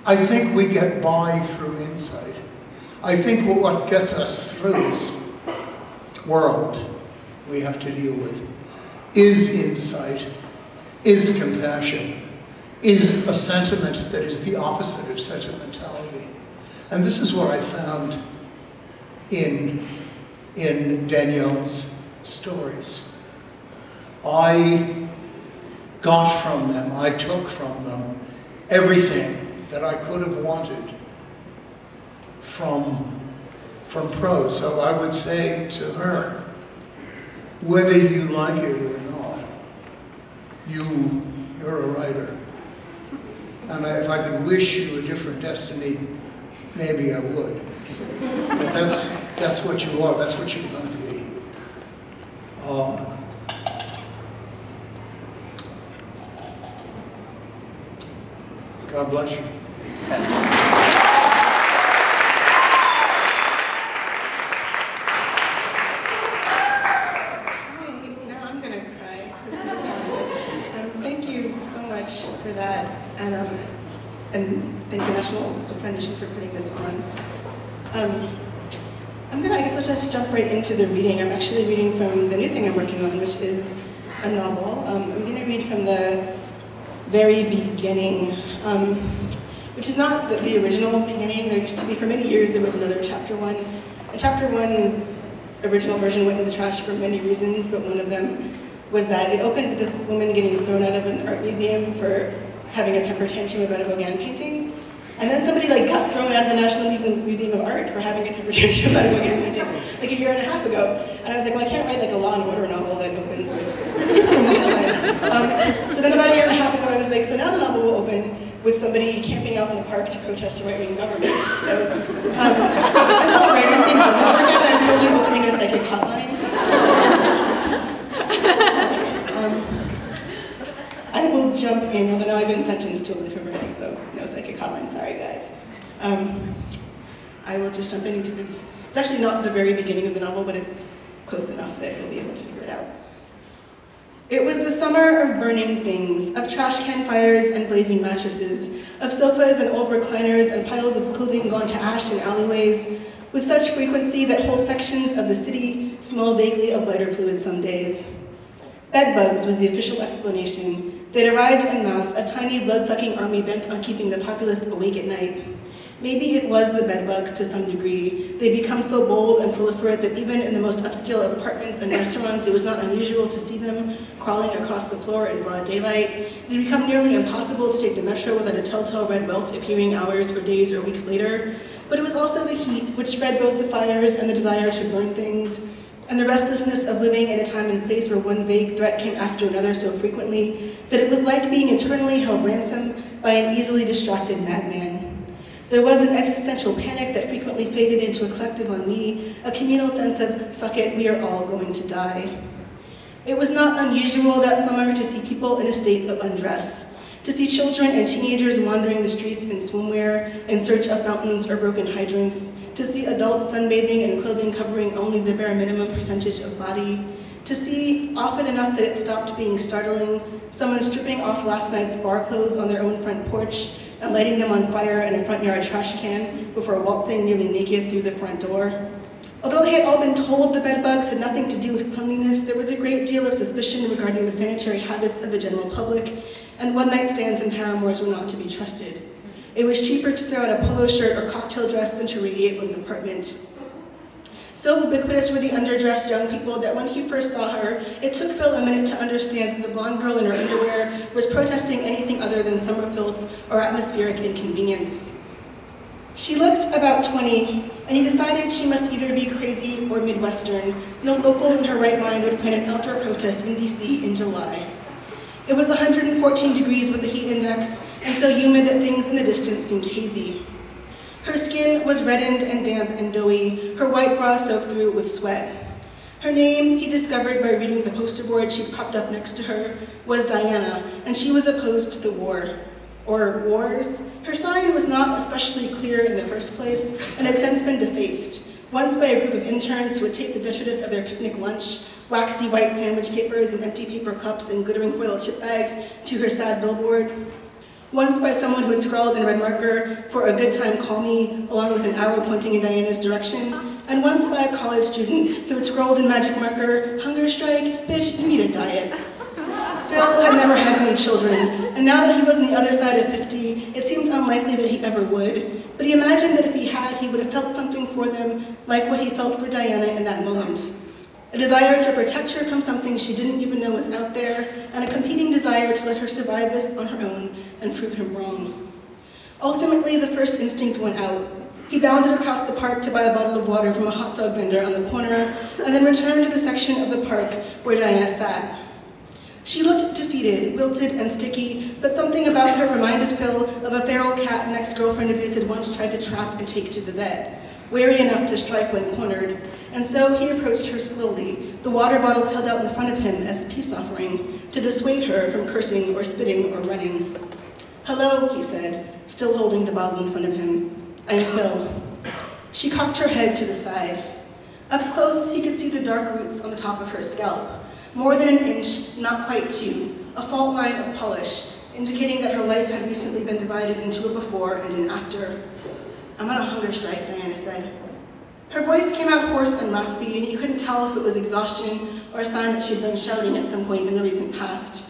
I think we get by through insight. I think what gets us through this world we have to deal with is insight, is compassion, is a sentiment that is the opposite of sentimentality. And this is what I found in Danielle's stories. I got from them, I took from them everything that I could have wanted from prose. So I would say to her, whether you like it or not, you're a writer. And if I could wish you a different destiny, maybe I would. But that's what you are, that's what you're going to be. God bless you. For that, and thank the National Book Foundation for putting this on. I guess I'll just jump right into the reading. I'm actually reading from the new thing I'm working on, which is a novel. I'm going to read from the very beginning, which is not the original beginning. There used to be, for many years, there was another chapter 1. And chapter 1, original version, went in the trash for many reasons, but one of them was that it opened with this woman getting thrown out of an art museum for having a temper tantrum about a Gauguin painting. And then somebody got thrown out of the National Museum of Art for having a temper tantrum about a Gauguin painting, like a year and a half ago. And I was like, well, I can't write a Law and Order novel that opens with from the headlines. So then about a year and a half ago, I was like, so now the novel will open with somebody camping out in a park to protest a right-wing government. So this whole writing thing doesn't work out. I'm totally opening a psychic hotline. I will jump in, although now I've been sentenced to a life of writing, so no psychic hotline, sorry guys. I will just jump in because it's actually not the very beginning of the novel, but it's close enough that you'll be able to figure it out. It was the summer of burning things, of trash can fires and blazing mattresses, of sofas and old recliners and piles of clothing gone to ash in alleyways, with such frequency that whole sections of the city smelled vaguely of lighter fluid some days. Bedbugs was the official explanation. They'd arrived en masse, a tiny blood-sucking army bent on keeping the populace awake at night. Maybe it was the bedbugs to some degree. They'd become so bold and proliferate that even in the most upscale of apartments and restaurants, it was not unusual to see them crawling across the floor in broad daylight. It had become nearly impossible to take the metro without a telltale red welt appearing hours or days or weeks later. But it was also the heat, which spread both the fires and the desire to burn things, and the restlessness of living in a time and place where one vague threat came after another so frequently that it was like being eternally held ransom by an easily distracted madman. There was an existential panic that frequently faded into a collective ennui, a communal sense of, fuck it, we are all going to die. It was not unusual that summer to see people in a state of undress, to see children and teenagers wandering the streets in swimwear in search of fountains or broken hydrants, to see adults sunbathing in clothing covering only the bare minimum percentage of body, to see, often enough that it stopped being startling, someone stripping off last night's bar clothes on their own front porch and lighting them on fire in a front yard trash can before waltzing nearly naked through the front door. Although they had all been told the bedbugs had nothing to do with cleanliness, there was a great deal of suspicion regarding the sanitary habits of the general public, and one-night stands and paramours were not to be trusted. It was cheaper to throw out a polo shirt or cocktail dress than to radiate one's apartment. So ubiquitous were the underdressed young people that when he first saw her, it took Phil a minute to understand that the blonde girl in her underwear was protesting anything other than summer filth or atmospheric inconvenience. She looked about 20, and he decided she must either be crazy or Midwestern. No local in her right mind would plan an outdoor protest in DC in July. It was 114 degrees with the heat index, and so humid that things in the distance seemed hazy. Her skin was reddened and damp and doughy, her white bra soaked through with sweat. Her name, he discovered by reading the poster board she'd propped up next to her, was Diana, and she was opposed to the war. Or wars. Her sign was not especially clear in the first place, and had since been defaced, once by a group of interns who had taped the detritus of their picnic lunch, waxy white sandwich papers and empty paper cups and glittering foil chip bags to her sad billboard. once by someone who had scrawled in red marker, "For a good time, call me," along with an arrow pointing in Diana's direction, and once by a college student who had scrawled in magic marker, "Hunger strike, bitch, you need a diet." Phil had never had any children, and now that he was on the other side of 50, it seemed unlikely that he ever would, but he imagined that if he had, he would have felt something for them, like what he felt for Diana in that moment. A desire to protect her from something she didn't even know was out there, and a competing desire to let her survive this on her own and prove him wrong. Ultimately, the first instinct went out. He bounded across the park to buy a bottle of water from a hot dog vendor on the corner, and then returned to the section of the park where Diana sat. She looked defeated, wilted, and sticky, but something about her reminded Phil of a feral cat an ex-girlfriend of his had once tried to trap and take to the vet, wary enough to strike when cornered, and so he approached her slowly, the water bottle held out in front of him as a peace offering, to dissuade her from cursing or spitting or running. "Hello," he said, still holding the bottle in front of him. "I'm Phil." She cocked her head to the side. Up close, he could see the dark roots on the top of her scalp. More than an inch, not quite 2, a fault line of polish, indicating that her life had recently been divided into a before and an after. "I'm on a hunger strike," Diana said. Her voice came out hoarse and raspy, and you couldn't tell if it was exhaustion or a sign that she'd been shouting at some point in the recent past.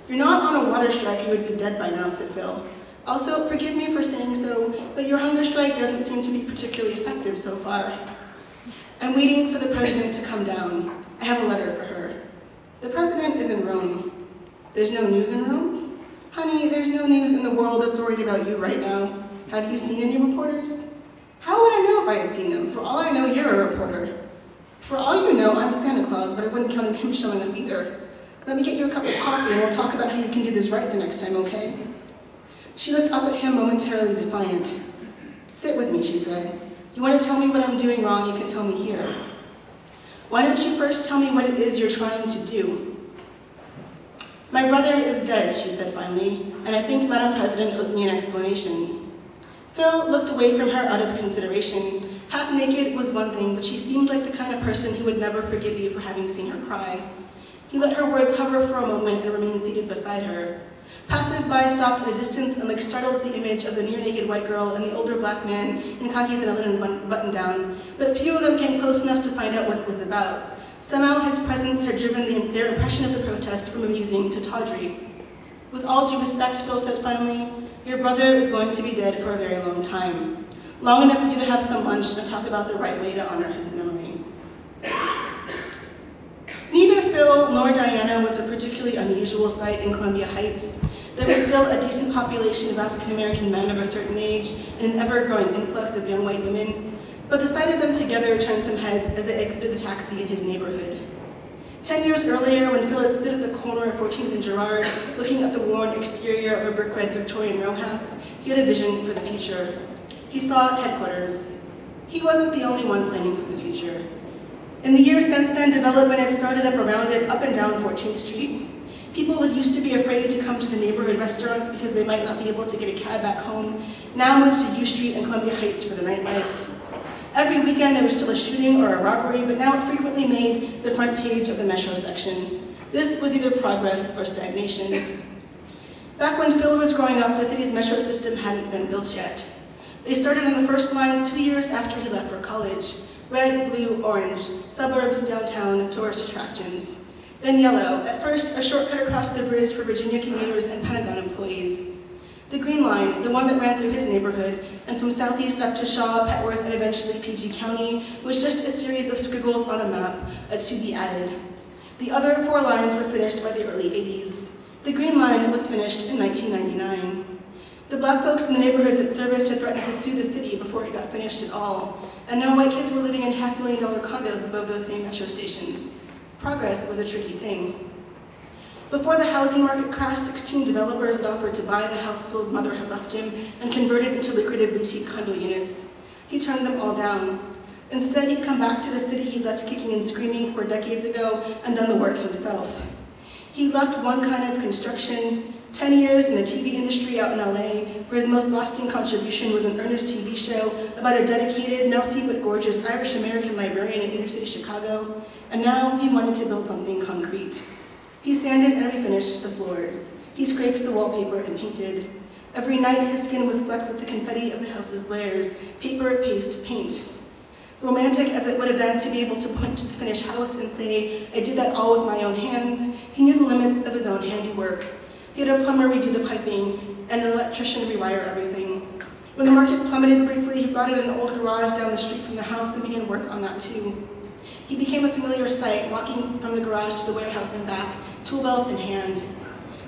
"You're not on a water strike, you would be dead by now," said Phil. "Also, forgive me for saying so, but your hunger strike doesn't seem to be particularly effective so far." "I'm waiting for the president to come down. I have a letter for her." "The president is in Rome." "There's no news in Rome?" "Honey, there's no news in the world that's worried about you right now. Have you seen any reporters?" "How would I know if I had seen them? For all I know, you're a reporter." "For all you know, I'm Santa Claus, but I wouldn't count on him showing up either. Let me get you a cup of coffee and we'll talk about how you can do this right the next time, okay?" She looked up at him momentarily defiant. "Sit with me," she said. "You want to tell me what I'm doing wrong, you can tell me here." "Why don't you first tell me what it is you're trying to do?" "My brother is dead," she said finally, "and I think Madam President owes me an explanation." Phil looked away from her out of consideration. Half naked was one thing, but she seemed like the kind of person who would never forgive you for having seen her cry. He let her words hover for a moment and remained seated beside her. Passers-by stopped at a distance and looked startled at the image of the near-naked white girl and the older black man in khakis and a linen button-down, but few of them came close enough to find out what it was about. Somehow his presence had driven their impression of the protest from amusing to tawdry. "With all due respect," Phil said finally, "your brother is going to be dead for a very long time. Long enough for you to have some lunch and talk about the right way to honor his memory." Neither Phil nor Diana was a particularly unusual sight in Columbia Heights. There was still a decent population of African-American men of a certain age and an ever-growing influx of young white women, but the sight of them together turned some heads as they exited the taxi in his neighborhood. 10 years earlier, when Phil had stood at the corner of 14th and Girard, looking at the worn exterior of a brick-red Victorian row house, he had a vision for the future. He saw headquarters. He wasn't the only one planning for the future. In the years since then, development had sprouted up around it, up and down 14th Street. People who used to be afraid to come to the neighborhood restaurants because they might not be able to get a cab back home, now moved to U Street and Columbia Heights for the nightlife. Every weekend there was still a shooting or a robbery, but now it frequently made the front page of the Metro section. This was either progress or stagnation. Back when Phil was growing up, the city's metro system hadn't been built yet. They started on the first lines 2 years after he left for college. Red, blue, orange, suburbs, downtown, tourist attractions. Then yellow, at first a shortcut across the bridge for Virginia commuters and Pentagon employees. The Green Line, the one that ran through his neighborhood, and from southeast up to Shaw, Petworth, and eventually PG County, was just a series of squiggles on a map, a to be added. The other 4 lines were finished by the early 80s. The Green Line was finished in 1999. The black folks in the neighborhoods it serviced had threatened to sue the city before it got finished at all, and now white kids were living in $500,000 condos above those same metro stations. Progress was a tricky thing. Before the housing market crashed, 16 developers had offered to buy the house Phil's mother had left him and convert it into lucrative boutique condo units. He turned them all down. Instead, he'd come back to the city he left kicking and screaming 4 decades ago and done the work himself. He left one kind of construction, 10 years in the TV industry out in LA, where his most lasting contribution was an earnest TV show about a dedicated, mousy but gorgeous Irish-American librarian in inner city Chicago, and now he wanted to build something concrete. He sanded and refinished the floors. He scraped the wallpaper and painted. Every night his skin was flecked with the confetti of the house's layers, paper, paste, paint. Romantic as it would have been to be able to point to the finished house and say, I did that all with my own hands, he knew the limits of his own handiwork. He had a plumber redo the piping and an electrician rewire everything. When the market plummeted briefly, he brought in an old garage down the street from the house and began work on that too. He became a familiar sight, walking from the garage to the warehouse and back, tool belt in hand.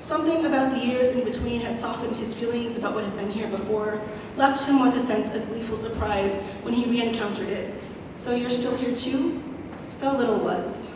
Something about the years in between had softened his feelings about what had been here before, left him with a sense of gleeful surprise when he re-encountered it. So you're still here too? So little was.